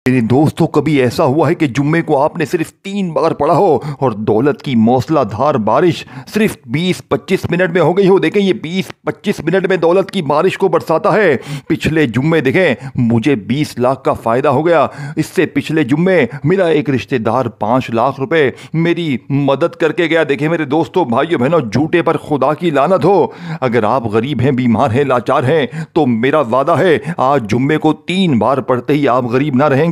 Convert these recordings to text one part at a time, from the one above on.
मेरे दोस्तों, कभी ऐसा हुआ है कि जुम्मे को आपने सिर्फ 3 बार पढ़ा हो और दौलत की मौसलाधार बारिश सिर्फ 20-25 मिनट में हो गई हो? देखें, ये 20-25 मिनट में दौलत की बारिश को बरसाता है। पिछले जुम्मे देखें, मुझे 20 लाख का फ़ायदा हो गया। इससे पिछले जुम्मे मेरा एक रिश्तेदार 5 लाख रुपए मेरी मदद करके गया। देखें मेरे दोस्तों, भाइयों बहनों, झूठे पर खुदा की लानत हो। अगर आप गरीब हैं, बीमार हैं, लाचार हैं, तो मेरा वादा है आज जुम्मे को 3 बार पढ़ते ही आप गरीब ना रहेंगे,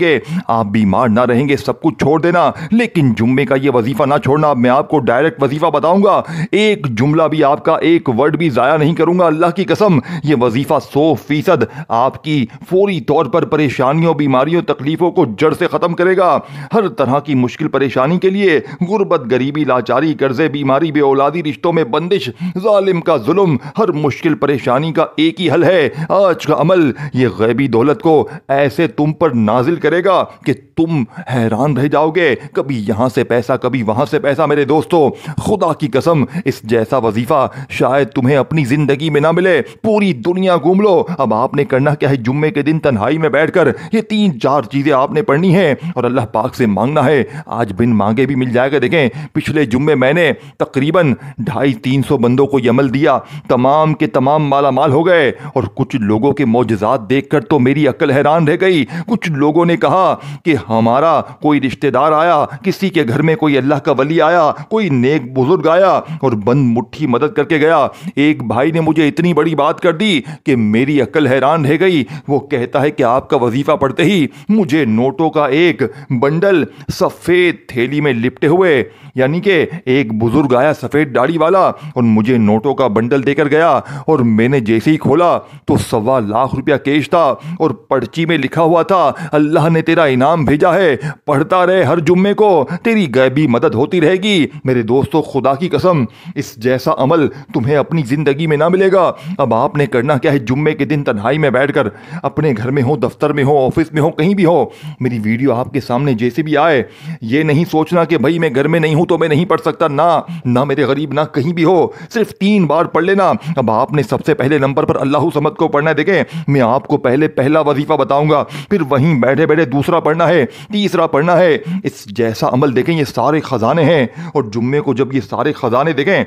आप बीमार ना रहेंगे, सब कुछ छोड़ देना। लेकिन जुम्मे का ये वजीफा ना छोड़ना। मैं आपको डायरेक्ट वजीफा बताऊंगा, एक जुमला भी आपका, एक वर्ड भी जाया नहीं करूंगा। अल्लाह की कसम, ये वजीफा 100% आपकी फौरी तौर पर परेशानियों, बीमारियों, तकलीफों को जड़ से खत्म करेगा। हर तरह की मुश्किल परेशानी के लिए, गुर्बत, गरीबी, लाचारी, कर्जे, बीमारी, बेऔलादी, रिश्तों में बंदिश, जालिम का जुल्म, हर मुश्किल परेशानी का एक ही हल है। आज का अमल ये गैबी दौलत को ऐसे तुम पर नाजिल करेगा कि तुम हैरान रह जाओगे। कभी यहां से पैसा, कभी वहां से पैसा। मेरे दोस्तों, खुदा की कसम, इस जैसा वजीफा शायद तुम्हें अपनी जिंदगी में ना मिले। पूरी दुनिया घूम लो। अब आपने करना क्या है? जुम्मे के दिन तन्हाई में बैठकर ये 3-4 चीजें आपने पढ़नी है और अल्लाह पाक से मांगना है। आज बिन मांगे भी मिल जाएगा। देखें, पिछले जुम्मे मैंने तकरीबन 250-300 बंदों को ये अमल दिया, तमाम के तमाम माला माल हो गए। और कुछ लोगों के मौजज़ात देखकर तो मेरी अक्ल हैरान रह गई। कुछ लोगों ने कहा कि हमारा कोई रिश्तेदार आया, किसी के घर में कोई अल्लाह का वली आया, कोई नेक बुजुर्ग आया और बंद मुट्ठी मदद करके गया। एक भाई ने मुझे इतनी बड़ी बात कर दी कि मेरी अक्ल हैरान रह गई। वो कहता है कि आपका वजीफा पढ़ते ही मुझे नोटों का एक बंडल सफेद थैली में लिपटे हुए, यानी कि एक बुजुर्ग आया सफेद दाढ़ी वाला और मुझे नोटों का बंडल देकर गया। और मैंने जैसे ही खोला तो 1.25 लाख रुपया कैश था और पर्ची में लिखा हुआ था, अल्लाह ने तेरा इनाम भेजा है, पढ़ता रहे हर जुम्मे को, तेरी गैबी मदद होती रहेगी। मेरे दोस्तों, खुदा की कसम, इस जैसा अमल तुम्हें अपनी जिंदगी में ना मिलेगा। अब आपने करना क्या है? जुम्मे के दिन तन्हाई में बैठकर, अपने घर में हो, दफ्तर में हो, ऑफिस में हो, कहीं भी हो, मेरी वीडियो आपके सामने जैसे भी आए, ये नहीं सोचना कि भाई मैं घर में नहीं हूं तो मैं नहीं पढ़ सकता। ना मेरे गरीब, ना कहीं भी हो, सिर्फ 3 बार पढ़ लेना। अब आपने सबसे पहले नंबर पर अल्लाहु समद को पढ़ना है। देखें, मैं आपको पहले पहला वजीफा बताऊंगा, फिर वहीं बैठे बैठे दूसरा पढ़ना है, तीसरा पढ़ना है। इस जैसा अमल देखें, ये सारे खजाने हैं। और जुम्मे को जब ये सारे खजाने देखें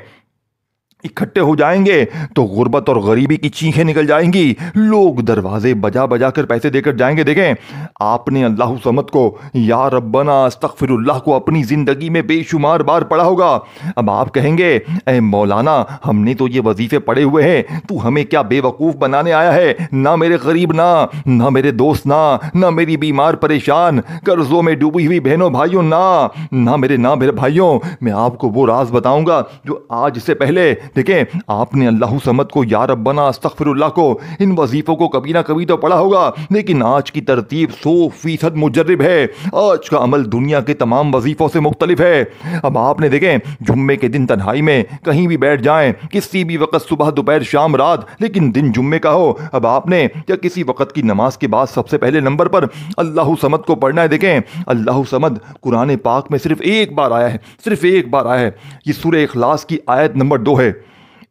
इकट्ठे हो जाएंगे तो गुर्बत और गरीबी की चीखें निकल जाएंगी। लोग दरवाजे बजा बजा कर पैसे देकर जाएंगे। देखें, आपने अल्लाहु समद को, या रब्बना अस्तगफिरुल्लाह को अपनी जिंदगी में बेशुमार बार पढ़ा होगा। अब आप कहेंगे, ए मौलाना, हमने तो ये वजीफे पढ़े हुए हैं, तू हमें क्या बेवकूफ़ बनाने आया है? ना मेरे गरीब, ना मेरे दोस्त, ना मेरी बीमार परेशान कर्जों में डूबी हुई बहनों भाइयों, ना मेरे भाइयों, मैं आपको वो राज बताऊंगा जो आज से पहले, देखें, आपने अल्लाहु समद को, या रब्बना अस्तगफिरुल्लाह को, इन वजीफों को कभी ना कभी तो पढ़ा होगा, लेकिन आज की तरतीब 100% मुजर्रिब है। आज का अमल दुनिया के तमाम वजीफों से मुख्तलिफ है। अब आपने देखें, जुम्मे के दिन तन्हाई में कहीं भी बैठ जाएं, किसी भी वक्त, सुबह, दोपहर, शाम, रात, लेकिन दिन जुम्मे का हो, अब आपने या किसी वक्त की नमाज के बाद सबसे पहले नंबर पर अल्लाहु समद को पढ़ना है। देखें, अल्लाहु समद कुरान पाक में सिर्फ एक बार आया है, सिर्फ एक बार आया है। ये सूरह इखलास की आयत नंबर 2 है।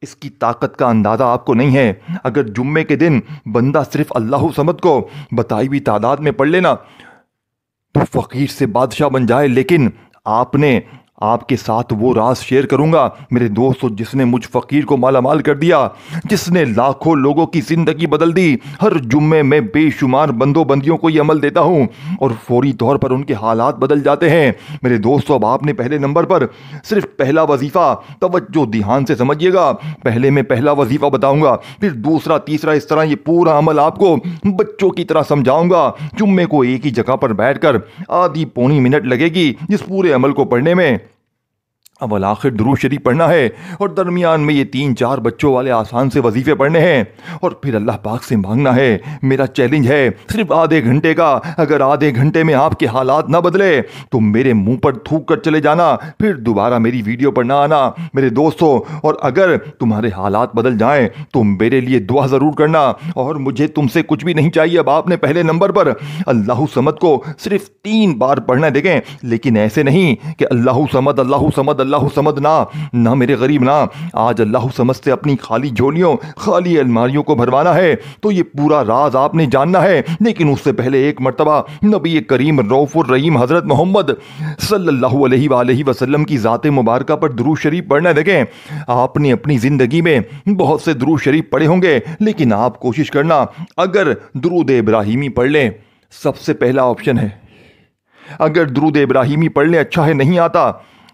इसकी ताकत का अंदाज़ा आपको नहीं है। अगर जुम्मे के दिन बंदा सिर्फ अल्लाहु समद को बताई हुई तादाद में पढ़ लेना तो फ़कीर से बादशाह बन जाए। लेकिन आपके साथ वो राज शेयर करूंगा मेरे दोस्तों, जिसने मुझ फकीर को मालामाल कर दिया, जिसने लाखों लोगों की जिंदगी बदल दी। हर जुम्मे में बेशुमार बंदों बंदियों को ये अमल देता हूं और फौरी तौर पर उनके हालात बदल जाते हैं। मेरे दोस्तों, अब आपने पहले नंबर पर सिर्फ पहला वजीफा, तवज्जो ध्यान से समझिएगा, पहले मैं पहला वजीफा बताऊंगा, फिर दूसरा, तीसरा, इस तरह ये पूरा अमल आपको बच्चों की तरह समझाऊंगा। जुम्मे को एक ही जगह पर बैठकर आधी पौनी मिनट लगेगी इस पूरे अमल को पढ़ने में। अव्वल आखिर दुरूद शरीफ पढ़ना है और दरमियान में ये 3-4 बच्चों वाले आसान से वजीफे पढ़ने हैं और फिर अल्लाह पाक से मांगना है। मेरा चैलेंज है सिर्फ आधे घंटे का। अगर आधे घंटे में आपके हालात ना बदले तो मेरे मुंह पर थूक कर चले जाना, फिर दोबारा मेरी वीडियो पर ना आना मेरे दोस्तों। और अगर तुम्हारे हालात बदल जाएं तो मेरे लिए दुआ ज़रूर करना और मुझे तुमसे कुछ भी नहीं चाहिए। अब आपने पहले नंबर पर अल्लाहु समद को सिर्फ 3 बार पढ़ना है। देखें, लेकिन ऐसे नहीं कि अल्लाहु समद, अल्लाहु समद, अल्लाह समद ना मेरे गरीब ना, आज अल्लाह समद से अपनी खाली झोलियों खाली अलमारियों को भरवाना है तो ये पूरा राज आपने जानना है। लेकिन उससे पहले एक मर्तबा नबी करीम रऊफुर रहीम हज़रत मोहम्मद सल्लल्लाहु अलैहि वसल्लम की ज़ात मुबारक पर दुरूद शरीफ पढ़ना। देखें, आपने अपनी ज़िंदगी में बहुत से दुरूद शरीफ पढ़े होंगे, लेकिन आप कोशिश करना अगर दुरूद इब्राहिमी पढ़ लें, सबसे पहला ऑप्शन है। अगर दुरूद इब्राहिमी पढ़ लें, अच्छा है नहीं आता,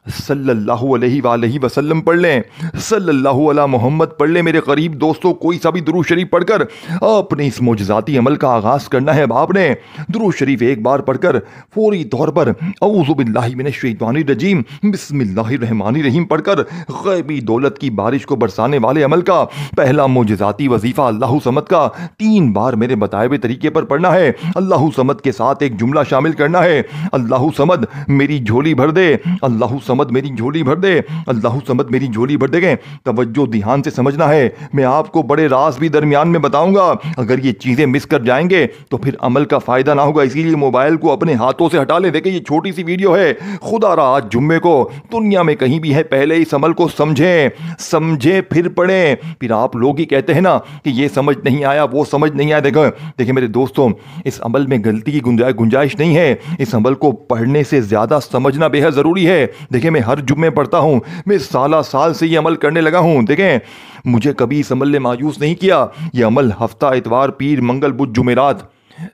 सल्लल्लाहु अलैहि वसल्लम पढ़ लें, सल्लल्लाहु अला मोहम्मद पढ़ लें। मेरे करीब दोस्तों, कोई सा भी दुरूद शरीफ पढ़कर अपने इस मोजज़ाती अमल का आगाज़ करना है। अब आपने दुरूद शरीफ एक बार पढ़कर फौरी तौर पर औज़ु बिल्लाहि मिनश शैतानिर रजीम बिस्मिल्लाहिर रहमानिर रहीम पढ़कर ग़ैबी दौलत की बारिश को बरसाने वाले अमल का पहला मोजज़ाती वजीफ़ा अल्लाह समद का 3 बार मेरे बताए हुए तरीके पर पढ़ना है। अल्लाह समद के साथ एक जुमला शामिल करना है, अल्लाह समद मेरी झोली भर दे, अल्लाह समद मेरी झोली भर दे, अल्लाह समद मेरी झोली भर देंगे। तवज्जो ध्यान से समझना है, मैं आपको बड़े राज भी दरमियान में बताऊंगा। अगर ये चीजें मिस कर जाएंगे तो फिर अमल का फायदा ना होगा, इसीलिए मोबाइल को अपने हाथों से हटा ले। देखें, ये छोटी सी वीडियो है, खुदा रहा आज जुम्मे को दुनिया में कहीं भी है, पहले इस अमल को समझें फिर पढ़ें। फिर आप लोग ही कहते हैं ना कि ये समझ नहीं आया, वो समझ नहीं आया। देखिए मेरे दोस्तों, इस अमल में गलती की गुंजाइश नहीं है। इस अमल को पढ़ने से ज्यादा समझना बेहद जरूरी है। देखिए, मैं हर जुम्मे पढ़ता हूँ, मैं साल से ये अमल करने लगा हूँ। देखें, मुझे कभी इस अमल ने मायूस नहीं किया। ये अमल हफ्ता, इतवार, पीर, मंगल, बुध, जुमेरात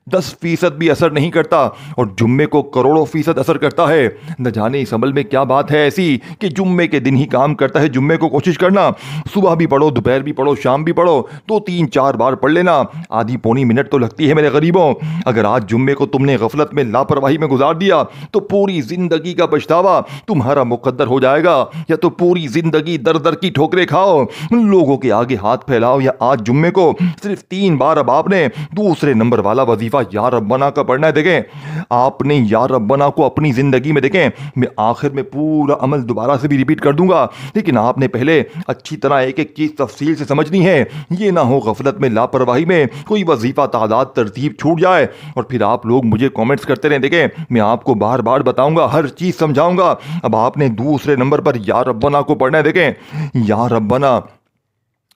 10% भी असर नहीं करता और जुम्मे को करोड़ों फीसद असर करता है। न जाने इस अमल में क्या बात है ऐसी कि जुम्मे के दिन ही काम करता है। जुम्मे को कोशिश करना, सुबह भी पढ़ो, दोपहर भी पढ़ो, शाम भी पढ़ो, 2-3-4 बार पढ़ लेना, आधी पौनी मिनट तो लगती है मेरे गरीबों। अगर आज जुम्मे को तुमने गफलत में, लापरवाही में गुजार दिया तो पूरी जिंदगी का पछतावा तुम्हारा मुकद्दर हो जाएगा। या तो पूरी जिंदगी दर दर की ठोकरें खाओ, लोगों के आगे हाथ फैलाओ, या आज जुम्मे को सिर्फ 3 बार अब आपने दूसरे नंबर वाला वजीफा या रब्बना का पढ़ना है। देखें, आपने या रब्बना को अपनी जिंदगी में, देखें मैं आखिर में पूरा अमल दोबारा से भी रिपीट कर दूंगा, लेकिन आपने पहले अच्छी तरह एक एक चीज तफसील से समझनी है। ये ना हो गफलत में, लापरवाही में कोई वजीफा, तादाद, तरतीब छूट जाए और फिर आप लोग मुझे कमेंट्स करते रहें। देखें, मैं आपको बार बार बताऊंगा, हर चीज समझाऊंगा। अब आपने दूसरे नंबर पर या रब्बना को पढ़ना है। देखें, या रब्बना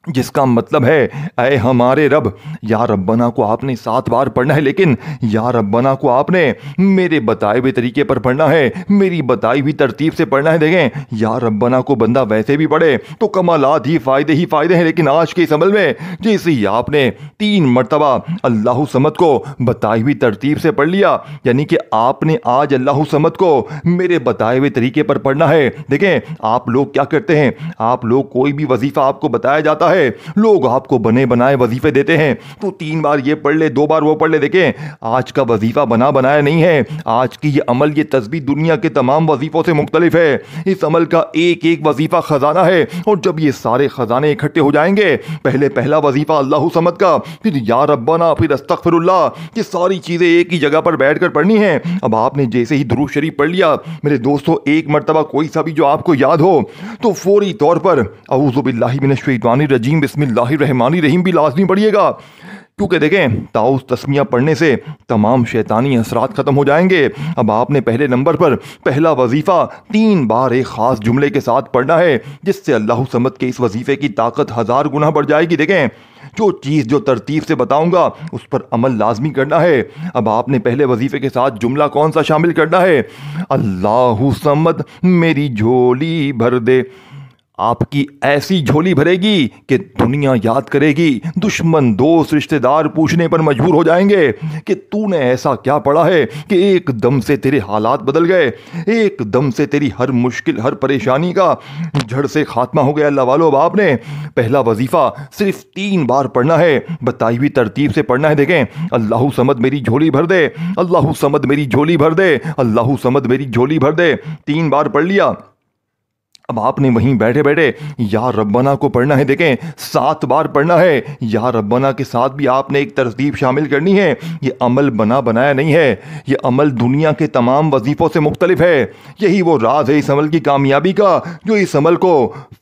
जिसका मतलब है ऐ हमारे रब। या रब्बना को आपने 7 बार पढ़ना है, लेकिन या रब्बना को आपने मेरे बताए हुए तरीके पर पढ़ना है, मेरी बताई हुई तरतीब से पढ़ना है। देखें, या रब्बना को बंदा वैसे भी पढ़े तो कमालात ही फायदे हैं, लेकिन आज के इस अमल में जैसे ही आपने 3 मरतबा अल्लाह समद को बताई हुई तरतीब से पढ़ लिया, यानी कि आपने आज अल्लाह समद को मेरे बताए हुए तरीके पर पढ़ना है। देखें, आप लोग क्या करते हैं, आप लोग कोई भी वजीफा आपको बताया जाता है, लोग आपको बने बनाए वजीफे देते हैं, तो 3 बार ये पढ़ ले, 2 बार वो पढ़ ले। देखें, आज का वजीफा बना बनाया नहीं है। आज की ये अमल, ये तस्बीह दुनिया के तमाम वजीफों से मुख्तलिफ है। इस अमल का एक एक वजीफा खजाना है, और जब ये सारे खजाने इकट्ठे हो जाएंगे, पहले पहला वजीफा अल्लाह समद का, फिर या रब्बना, फिर अस्तगफिरुल्लाह, ये सारी चीजें एक ही जगह पर बैठकर पढ़नी है। अब आपने जैसे ही दुरूद शरीफ पढ़ लिया मेरे दोस्तों, एक मरतबा कोई सा भी जो आपको याद हो, तो फौरी तौर पर औज़ु बिल्लाहि मिनश शैतानिर रजीम बिस्मिल्लाहिर रहमानिर रहीम भी लाजमी पढ़िएगा, क्योंकि देखें ताउस तस्मिया पढ़ने से तमाम शैतानी असरात खत्म हो जाएंगे। अब आपने पहले नंबर पर पहला वजीफा 3 बार एक खास जुमले के साथ पढ़ना है, जिससे अल्लाह समद के इस वजीफे की ताकत 1000 गुना बढ़ जाएगी। देखें, जो चीज़ जो तरतीब से बताऊंगा उस पर अमल लाजमी करना है। अब आपने पहले वजीफे के साथ जुमला कौन सा शामिल करना है, अल्लाह समद मेरी झोली भर दे। आपकी ऐसी झोली भरेगी कि दुनिया याद करेगी, दुश्मन, दोस्त, रिश्तेदार पूछने पर मजबूर हो जाएंगे कि तूने ऐसा क्या पढ़ा है कि एकदम से तेरे हालात बदल गए, एकदम से तेरी हर मुश्किल, हर परेशानी का झड़ से खात्मा हो गया। अल्लाह वालों, अब आपने पहला वजीफा सिर्फ 3 बार पढ़ना है, बताई हुई तरतीब से पढ़ना है। देखें, अल्लाह समद मेरी झोली भर दे, अल्लाह समद मेरी झोली भर दे, अल्लाह समद मेरी झोली भर दे, 3 बार पढ़ लिया। अब आपने वहीं बैठे बैठे या रब्बना को पढ़ना है। देखें, 7 बार पढ़ना है। या रब्बना के साथ भी आपने एक तरतीब शामिल करनी है। ये अमल बना बनाया नहीं है, ये अमल दुनिया के तमाम वजीफों से मुख्तलिफ है। यही वो राज है इस अमल की कामयाबी का, जो इस अमल को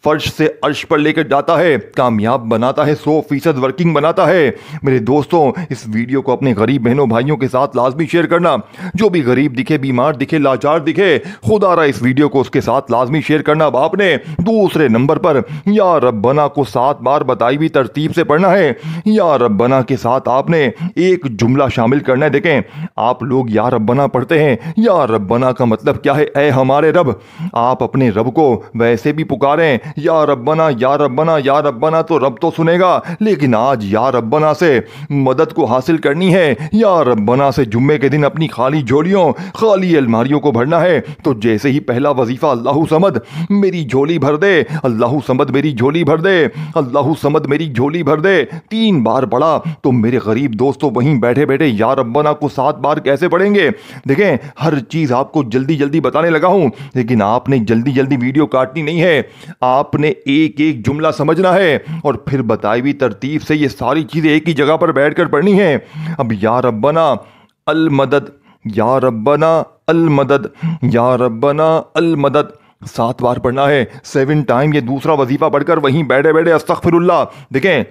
फर्श से अर्श पर लेकर जाता है, कामयाब बनाता है, 100% वर्किंग बनाता है। मेरे दोस्तों, इस वीडियो को अपने गरीब बहनों भाइयों के साथ लाजमी शेयर करना। जो भी गरीब दिखे, बीमार दिखे, लाचार दिखे, खुदा रहा इस वीडियो को उसके साथ लाजमी शेयर करना। जब आपने दूसरे नंबर पर या रब्बना को 7 बार बताई हुई तरतीब से पढ़ना है, या रब्बना के साथ आपने एक जुमला शामिल करना है। देखें, आप लोग या रब्बना पढ़ते हैं, या रब्बना का मतलब क्या है? ऐ हमारे रब। आप अपने रब को वैसे भी पुकारें, या रब्बना या रब्बना या रब्बना, तो रब तो सुनेगा। लेकिन आज या रब्बना से मदद को हासिल करनी है, या रब्बना से जुम्मे के दिन अपनी खाली झोलियों, खाली अलमारियों को भरना है। तो जैसे ही पहला वजीफा अल्लाहु समद मेरी झोली भर दे, अल्लाहु समद मेरी झोली भर दे, अल्लाहु समद मेरी झोली भर दे, 3 बार पढ़ा, तो मेरे गरीब दोस्तों वहीं बैठे बैठे या रब्बना को 7 बार कैसे पढ़ेंगे? देखें, हर चीज आपको जल्दी जल्दी बताने लगा हूं, लेकिन आपने जल्दी जल्दी वीडियो काटनी नहीं है। आपने एक एक जुमला समझना है और फिर बताई हुई तरतीब से ये सारी चीजें एक ही जगह पर बैठकर पढ़नी है। अब या रब्बना अल मदद, या रब्बना अल मदद, या रब्बना अल मदद 7 बार पढ़ना है, 7 टाइम। ये दूसरा वजीफा पढ़कर वहीं बैठे बैठे अस्तगफिरुल्लाह। देखें,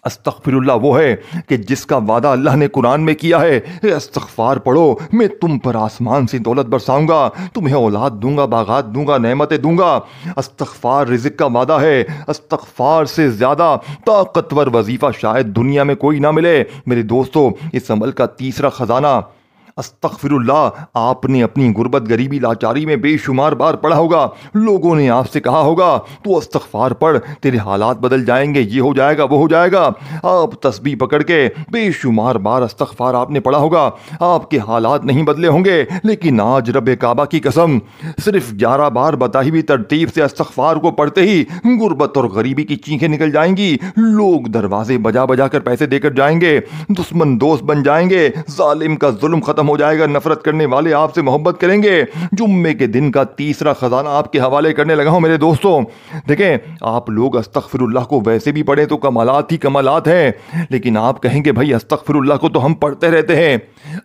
अस्तगफिरुल्लाह वो है कि जिसका वादा अल्लाह ने कुरान में किया है, इस्तगफार पढ़ो, मैं तुम पर आसमान से दौलत बरसाऊंगा, तुम्हें औलाद दूंगा, बागात दूंगा, नेमतें दूंगा। इस्तगफार रिज़्क़ का वादा है। इस्तगफार से ज़्यादा ताकतवर वजीफा शायद दुनिया में कोई ना मिले। मेरे दोस्तों, इस अमल का तीसरा खजाना अस्तगफिरुल्लाह आपने अपनी गुर्बत, गरीबी, लाचारी में बेशुमार बार पढ़ा होगा। लोगों ने आपसे कहा होगा तू अस्तगफार पढ़, तेरे हालात बदल जाएंगे, ये हो जाएगा, वो हो जाएगा। आप तस्बीह पकड़ के बेशुमार बार अस्तगफार आपने पढ़ा होगा, आपके हालात नहीं बदले होंगे। लेकिन आज रब काबा की कसम, सिर्फ 11 बार बताई हुई तरतीब से अस्तगफार को पढ़ते ही गुर्बत और गरीबी की चीखें निकल जाएंगी। लोग दरवाजे बजा बजा कर पैसे देकर जाएंगे, दुश्मन दोस्त बन जाएंगे, जालिम का जुल्म खत्म हो जाएगा, नफरत करने वाले आपसे मोहब्बत करेंगे। जुम्मे के दिन का तीसरा खजाना आपके हवाले करने लगा हूं मेरे दोस्तों। देखें, आप लोग अस्तगफिरुल्लाह को वैसे भी पढ़े तो कमालात ही कमालात हैं, लेकिन आप कहेंगे भाई अस्तगफिरुल्लाह को तो हम पढ़ते रहते हैं,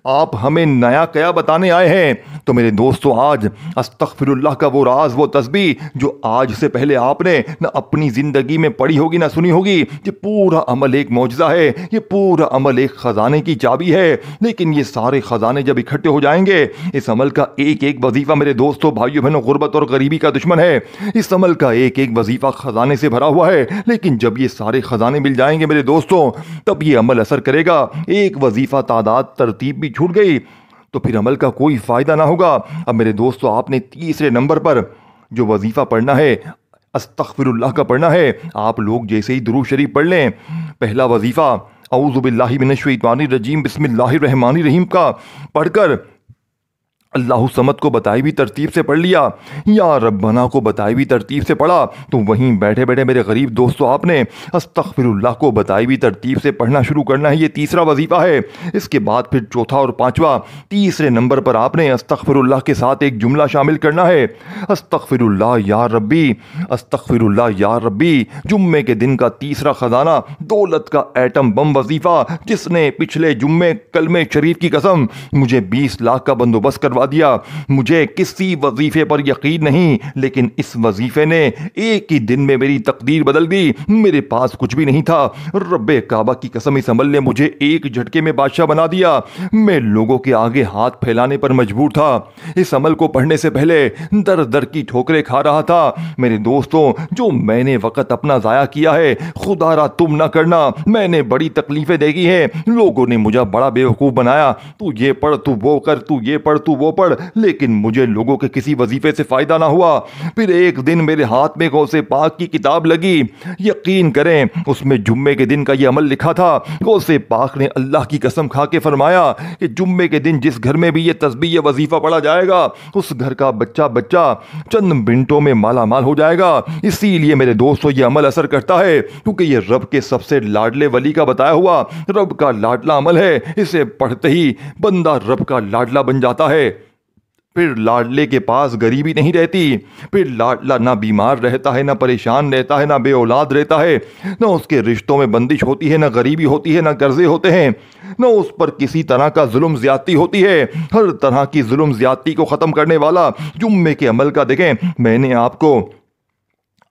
आप हमें नया क्या बताने आए हैं? तो मेरे दोस्तों, आज अस्तगफिरुल्लाह का वो राज, वो तस्बीह जो आज से पहले आपने न अपनी जिंदगी में पढ़ी होगी ना सुनी होगी, ये पूरा अमल एक मौजज़ा है, ये पूरा अमल एक खजाने की चाबी है। लेकिन ये सारे खजाने जब इकट्ठे हो जाएंगे, इस अमल का एक एक वजीफा मेरे दोस्तों, भाइयों बहनों, गुर्बत और गरीबी का दुश्मन है। इस अमल का एक एक वजीफा खजाने से भरा हुआ है। लेकिन जब ये सारे खजाने मिल जाएंगे मेरे दोस्तों, तब ये अमल असर करेगा। एक वजीफा, तादाद, तरतीब भी छूट गई तो फिर अमल का कोई फायदा ना होगा। अब मेरे दोस्तों, आपने तीसरे नंबर पर जो वजीफा पढ़ना है, अस्तगफिरुल्लाह का पढ़ना है। आप लोग जैसे ही दुरूद शरीफ पढ़ लें, पहला वजीफा औज़ु बिल्लाहि मिनश शैतानिर रजीम बिस्मिल्लाहिर रहमानिर रहीम का पढ़कर अल्लाहु समद को बताई हुई तरतीब से पढ़ लिया, या रब्बना को बताई हुई तरतीब से पढ़ा, तो वहीं बैठे बैठे मेरे गरीब दोस्तों आपने अस्तगफिरुल्लाह को बताई हुई तरतीब से पढ़ना शुरू करना है। ये तीसरा वजीफा है। इसके बाद फिर चौथा और पांचवा, तीसरे नंबर पर आपने अस्तगफिरुल्लाह के साथ एक जुमला शामिल करना है, अस्तगफिरुल्लाह या रब्बी, अस्तगफिरुल्लाह या रब्बी। जुम्मे के दिन का तीसरा खजाना, दौलत का एटम बम वजीफा, जिसने पिछले जुम्मे कलमे शरीफ की कसम मुझे 20 लाख का बंदोबस्त करवा दिया। मुझे किसी वजीफे पर यकीन नहीं, लेकिन इस वजीफे ने एक ही दिन में मेरी तकदीर बदल गई। मेरे पास कुछ भी नहीं था, रब्बे काबा की कसम इस अमल ने मुझे एक झटके में बादशाह बना दिया। मैं लोगों के आगे हाथ फैलाने पर मजबूर था। इस अमल को पढ़ने से पहले दर दर की ठोकरें खा रहा था। मेरे दोस्तों, जो मैंने वक्त अपना जाया किया है, खुदारा तुम ना करना। मैंने बड़ी तकलीफें देखी है, लोगों ने मुझे बड़ा बेवकूफ बनाया, तू ये पढ़, तू वो कर, तू ये पढ़, तू वो पढ़, लेकिन मुझे लोगों के किसी वजीफे से फायदा ना हुआ। फिर एक दिन मेरे हाथ में गौसे पाक की किताब लगी। यकीन करें, उसमें जुम्मे के दिन का ये अमल लिखा था। गौसे पाक ने अल्लाह की कसम खा के फरमाया कि जुम्मे के दिन जिस घर में भी ये तस्बीह, ये वजीफा पढ़ा जाएगा, उस घर का बच्चा बच्चा चंद मिनटों में माला माल हो जाएगा। इसीलिए मेरे दोस्तों, ये अमल असर करता है क्योंकि ये रब के सबसे लाडले वली का बताया हुआ रब का लाडला अमल है। इसे पढ़ते ही बंदा रब का लाडला बन जाता है। फिर लाडले के पास गरीबी नहीं रहती, फिर लाडला ना बीमार रहता है, ना परेशान रहता है, ना बे औलाद रहता है, ना उसके रिश्तों में बंदिश होती है, ना गरीबी होती है, ना कर्जे होते हैं, ना उस पर किसी तरह का जुल्म ज्यादती होती है। हर तरह की जुल्म ज्यादती को ख़त्म करने वाला जुम्मे के अमल का देखें, मैंने आपको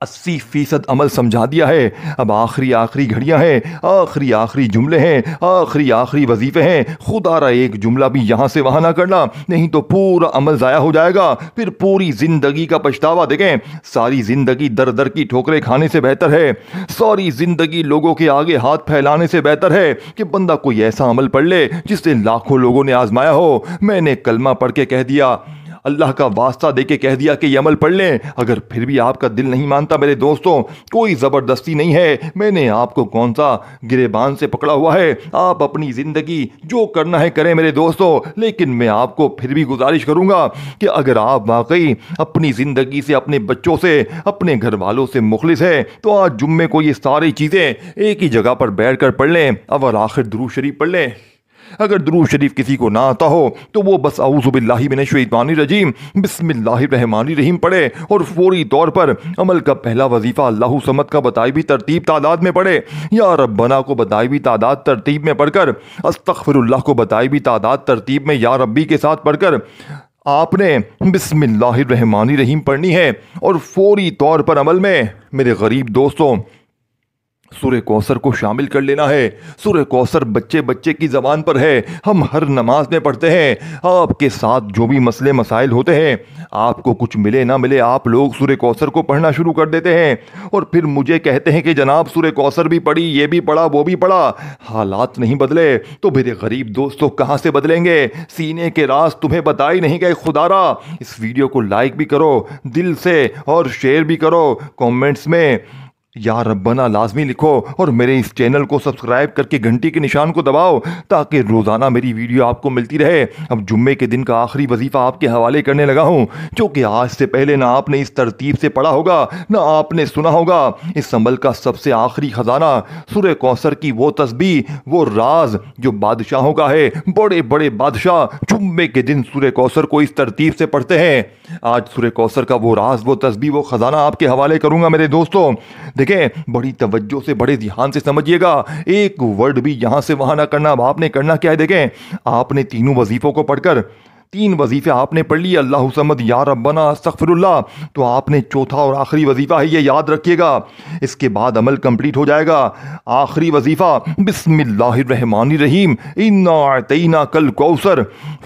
80% عمل سمجھا دیا ہے. اب آخری گھڑیاں ہیں, آخری جملے ہیں, آخری وظیفے ہیں. خدا را ایک جملہ بھی یہاں سے وہاں نہ کرنا, نہیں تو پورا عمل ضائع ہو جائے گا. پھر پوری زندگی کا پچھتاوا. دیکھیں, ساری زندگی در کی ٹھوکریں کھانے سے بہتر ہے, ساری زندگی لوگوں کے آگے ہاتھ پھیلانے سے بہتر ہے کہ بندہ کوئی ایسا عمل پڑھ لے جس سے لاکھوں لوگوں نے آزمایا ہو. میں نے کلمہ پڑھ کے کہہ دیا, اللہ کا واسطہ دے کے کہہ دیا کہ یہ عمل پڑھ لیں. اگر پھر بھی آپ کا دل نہیں مانتا میرے دوستوں, کوئی زبردستی نہیں ہے. میں نے آپ کو کون سا گریبان سے پکڑا ہوا ہے؟ آپ اپنی زندگی جو کرنا ہے کریں میرے دوستوں. لیکن میں آپ کو پھر بھی گزارش کروں گا کہ اگر آپ واقعی اپنی زندگی سے, اپنے بچوں سے, اپنے گھر والوں سے مخلص ہیں تو آج جمعے کو یہ ساری چیزیں ایک ہی جگہ پر بیٹھ کر پڑھ لیں. اول آخر درود شریف پڑھ لیں. اگر درود شریف کسی کو نہ آتا ہو تو وہ بس اعوذ باللہ من الشیطان الرجیم بسم اللہ الرحمن الرحیم پڑھے اور فوری طور پر عمل کا پہلا وظیفہ اللہ صمد کا بتائی بھی ترتیب تعداد میں پڑھے, یا ربنا کو بتائی بھی تعداد ترتیب میں پڑھ کر, استغفر اللہ کو بتائی بھی تعداد ترتیب میں یا ربی کے ساتھ پڑھ کر آپ نے بسم اللہ الرحمن الرحیم پڑھنی ہے. اور فوری طور پر عمل میں میرے غریب دوستوں سورہ کوثر کو شامل کر لینا ہے. سورہ کوثر بچے کی زبان پر ہے, ہم ہر نماز میں پڑھتے ہیں. آپ کے ساتھ جو بھی مسئلے مسائل ہوتے ہیں, آپ کو کچھ ملے نہ ملے, آپ لوگ سورہ کوثر کو پڑھنا شروع کر دیتے ہیں اور پھر مجھے کہتے ہیں کہ جناب سورہ کوثر بھی پڑھی, یہ بھی پڑھا, وہ بھی پڑھا. حالات نہیں بدلے تو میرے غریب دوستوں کہاں سے بدلیں گے؟ سینے کے راز تمہیں بتائی نہیں گئے. خدا را اس ویڈیو کو لائک بھی کرو دل سے اور شیئر بھی کرو. کامنٹس میں یا ربنا لازمی لکھو اور میرے اس چینل کو سبسکرائب کر کے گھنٹی کے نشان کو دباؤ تاکہ روزانہ میری ویڈیو آپ کو ملتی رہے. اب جمعے کے دن کا آخری وظیفہ آپ کے حوالے کرنے لگا ہوں, جو کہ آج سے پہلے نہ آپ نے اس ترتیب سے پڑھا ہوگا نہ آپ نے سنا ہوگا. اس عمل کا سب سے آخری خزانہ سورہ کوثر کی وہ تسبیح, وہ راز جو بادشاہوں کا ہے. بڑے بڑے بادشاہ جمعے کے دن سورہ کوثر کو اس ترتیب سے پڑھتے ہیں. آج سورہ کوثر کا وہ راز, وہ تسبیح, وہ خزانہ آپ کے حوالے کروں گا میرے دوستوں. دیکھیں بڑی توجہ سے, بڑے دھیان سے سمجھیے گا, ایک ورڈ بھی یہاں سے وہاں نہ کرنا. اب آپ نے کرنا کیا ہے؟ دیکھیں, آپ نے تینوں وظیفوں کو پڑھ کر, 3 وظیفے آپ نے پڑھ لیے, اللہ صمد, یا ربنا, استغفر اللہ, تو آپ نے چوتھا اور آخری وظیفہ ہے, یہ یاد رکھیے گا. اس کے بعد عمل کمپلیٹ ہو جائے گا. آخری وظیفہ بسم اللہ الرحمن الرحیم انا اعطیناک الکوثر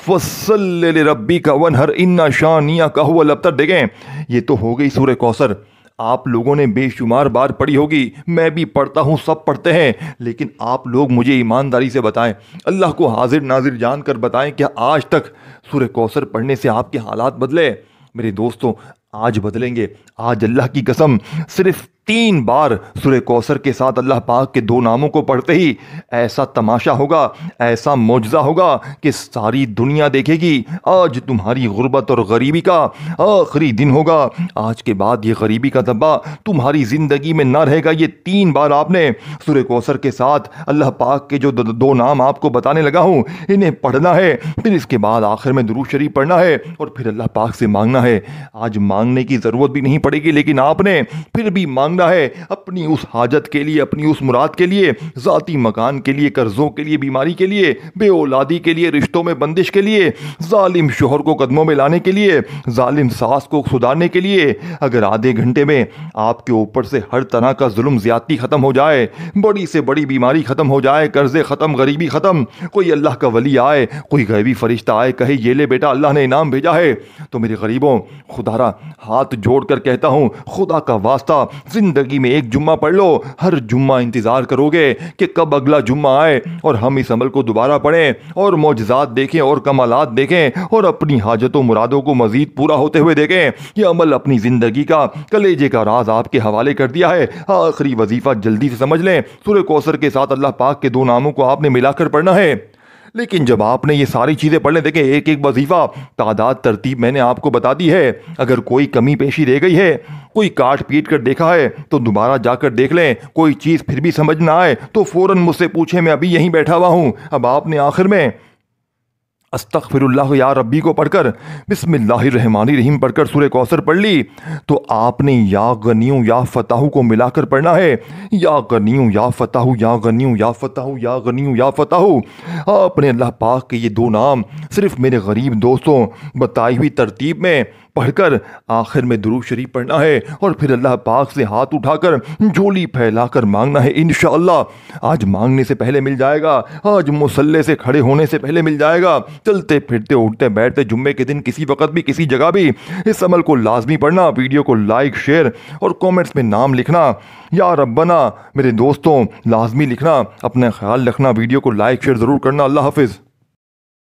فصل لربک وانحر ان شانئک هو الابتر. دیکھیں یہ تو ہو گئی سورہ کوثر, آپ لوگوں نے بے شمار بار پڑھی ہوگی, میں بھی پڑھتا ہوں, سب پڑھتے ہیں. لیکن آپ لوگ مجھے ایمانداری سے بتائیں, اللہ کو حاضر ناظر جان کر بتائیں, کیا آج تک سورہ کوثر پڑھنے سے آپ کے حالات بدلے؟ میرے دوستوں آج بدلیں گے. آج اللہ کی قسم صرف 3 بار سورہ کوثر کے ساتھ اللہ پاک کے 2 ناموں کو پڑھتے ہی ایسا تماشا ہوگا, ایسا معجزہ ہوگا کہ ساری دنیا دیکھے گی. آج تمہاری غربت اور غریبی کا آخری دن ہوگا. آج کے بعد یہ غریبی کا دبا تمہاری زندگی میں نہ رہے گا. یہ 3 بار آپ نے سورہ کوثر کے ساتھ اللہ پاک کے جو 2 نام آپ کو بتانے لگا ہوں انہیں پڑھنا ہے. پھر اس کے بعد آخر میں درود شریف پڑھنا ہے اور پھر اللہ پاک سے مانگنا ہے. آج مانگنے کی ضرورت بھی نہیں پڑے گی, لیکن آپ نے پھر بھی مانگنا ہے اپنی اس حاجت کے لیے, اپنی اس مراد کے لیے, ذاتی مکان کے لیے, قرضوں کے لیے, بیماری کے لیے, بے اولادی کے لیے, رشتوں میں بندش کے لیے, ظالم شوہر کو قدموں میں لانے کے لیے, ظالم ساس کو سدھارنے کے لیے. اگر آدھے گھنٹے میں آپ کے اوپر سے ہر طرح کا ظلم زیادتی ختم ہو جائے, بڑی سے بڑی بیماری ختم ہو جائے, قرضے ختم, غریبی ختم, کوئی اللہ کا ولی آئے, کوئی غیبی فرشتہ آئے, کہے یہ لے بیٹا اللہ نے انعام بھیجا ہے, تو میرے غریبوں خدا را ہاتھ جوڑ کر کہتا ہوں, خدا کا واسطہ زندگی میں ایک جمعہ پڑھ لو. ہر جمعہ انتظار کرو گے کہ کب اگلا جمعہ آئے اور ہم اس عمل کو دوبارہ پڑھیں اور معجزات دیکھیں اور کمالات دیکھیں اور اپنی حاجتوں مرادوں کو مزید پورا ہوتے ہوئے دیکھیں. یہ عمل اپنی زندگی کا کلیجے کا راز آپ کے حوالے کر دیا ہے. آخری وظیفہ جلدی سے سمجھ لیں, سورہ کوثر کے ساتھ اللہ پاک کے 2 ناموں کو آپ نے ملا کر پڑھنا ہے. لیکن جب آپ نے یہ ساری چیزیں پڑھ لیں, دیکھیں ایک ایک وظیفہ تعداد ترتیب میں نے آپ کو بتا دی ہے. اگر کوئی کمی پیشی رہ گئی ہے, کوئی کاٹ پیٹ کر دیکھا ہے تو دوبارہ جا کر دیکھ لیں. کوئی چیز پھر بھی سمجھ نہ آئے تو فوراً مجھ سے پوچھیں, میں ابھی یہیں بیٹھا ہوا ہوں. اب آپ نے آخر میں استغفر اللہ یا ربی کو پڑھ کر بسم اللہ الرحمن الرحیم پڑھ کر سورہ کوثر پڑھ لی, تو آپ نے یا غنیوں یا فتحو کو ملا کر پڑھنا ہے. یا غنیوں یا فتحو, یا غنیوں یا فتحو, یا غنیوں یا فتحو. آپ نے اللہ پاک کے یہ 2 نام صرف میرے غریب دوستوں بتائی ہوئی ترتیب میں پڑھ کر آخر میں درود شریف پڑھنا ہے اور پھر اللہ پاک سے ہاتھ اٹھا کر جھولی پھیلا کر مانگنا ہے۔ انشاءاللہ آج مانگنے سے پہلے مل جائے گا، آج مصلے سے کھڑے ہونے سے پہلے مل جائے گا، چلتے پھرتے اٹھتے بیٹھتے جمعے کے دن کسی وقت بھی کسی جگہ بھی اس عمل کو لازمی پڑھنا۔ ویڈیو کو لائک شیئر اور کومنٹس میں نام لکھنا یا ربنا، میرے دوستوں لازمی لکھنا۔ اپنا خیال رکھنا، ویڈیو کو لائک شیئر ضرور کرنا۔ اللہ حافظ۔